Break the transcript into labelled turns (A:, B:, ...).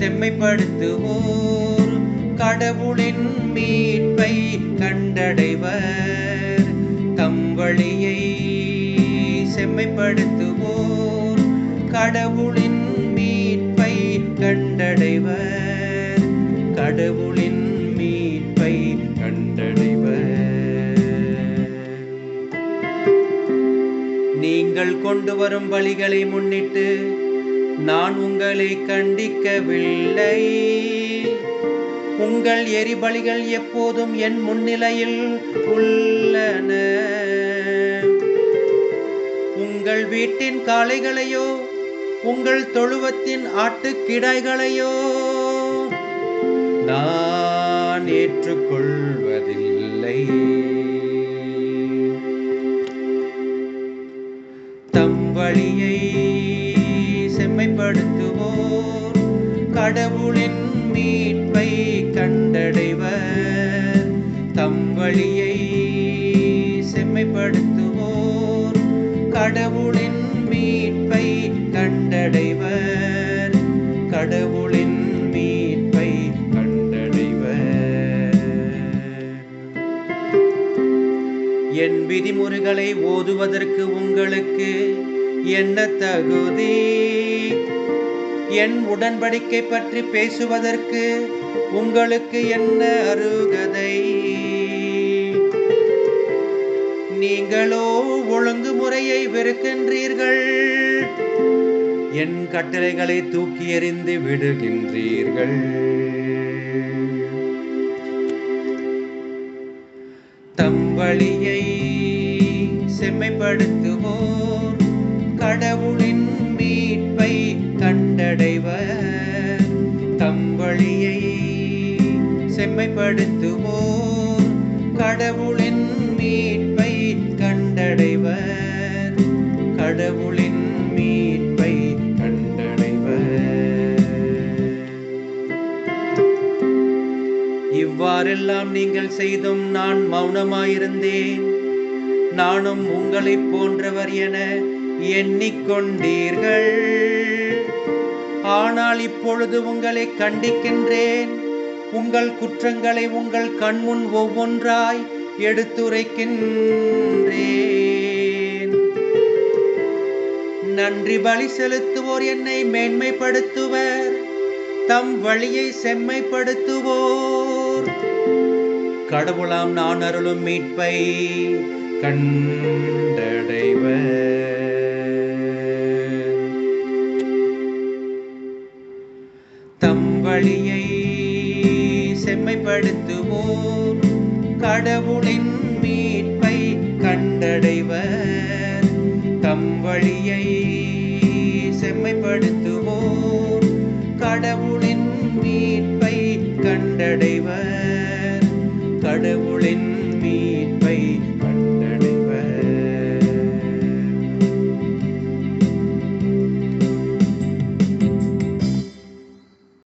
A: செம்மைப்படுத்துவோர் கடவுளின் மீட்பை கண்டடைவர். தம் வழியை செம்மைப்படுத்துவோர் கடவுளின் மீட்பை கண்டடைவர். கடவுளின் மீட்பை கண்டடைவர். நீங்கள் கொண்டு வரும் பலிகளை முன்னிட்டு நான் உங்களை கண்டிக்கவில்லை. உங்கள் எரிபலிகள் எப்போதும் என் முன்னிலையில் உள்ளன. உங்கள் வீட்டின் காளைகளையோ உங்கள் தொழுவத்தின் ஆட்டுக்கிடாய்களையோ நான் ஏற்றுக்கொள்வதில்லை. தம் வழியை செம்மைப்படுத்துவோர் கடவுளின் மீட்பை கண்டடைவர். தம் வழியை செம்மைப்படுத்துவோர் கடவுளின் மீட்பை கண்டடைவர். கடவுளின் மீட்பை கண்டடைவர். என் விதிமுறைகளை ஓதுவதற்கு உங்களுக்கு என்ன தகுதி? என் உடன்படிக்கை பற்றி பேசுவதற்கு உங்களுக்கு என்ன அருகதை? நீங்களோ ஒழுங்குமுறையை வெறுக்கின்றீர்கள். என் கட்டளைகளை தூக்கி எறிந்து விடுகின்றீர்கள். தம் வழியை செம்மைப்படுத்துவோர் கடவுளின் மீட்பை கண்டடைவர். தம் வழியை செம்மைப்படுத்துவோர் கடவுளின் மீட்பை கண்டடைவர். கடவுளின் மீட்பை கண்டடைவர். இவ்வாறெல்லாம் நீங்கள் செய்தும் நான் மௌனமாயிருந்தேன். நானும் உங்களைப் போன்றவர் என எண்ணிக்கொண்டீர்கள். ஆனால் இப்பொழுது உங்களை கண்டிக்கின்றேன். உங்கள் குற்றங்களை உங்கள் கண்முன் ஒவ்வொன்றாய் எடுத்துரைக்கின்றேன். நன்றி பலி செலுத்துவோர் என்னை மேன்மைப்படுத்துவர். தம் வழியை செம்மைப்படுத்துவோர் கடவுளாம் நான் அருளும் மீட்பை கண்டடைவர். தம் வழியை செம்மைப்படுத்துவோர் கடவுளின் மீட்பை கண்டடைவர். தம் வழியை செம்மைப்படுத்துவோர் கடவுளின் மீட்பை கண்டடைவர். கடவுளின்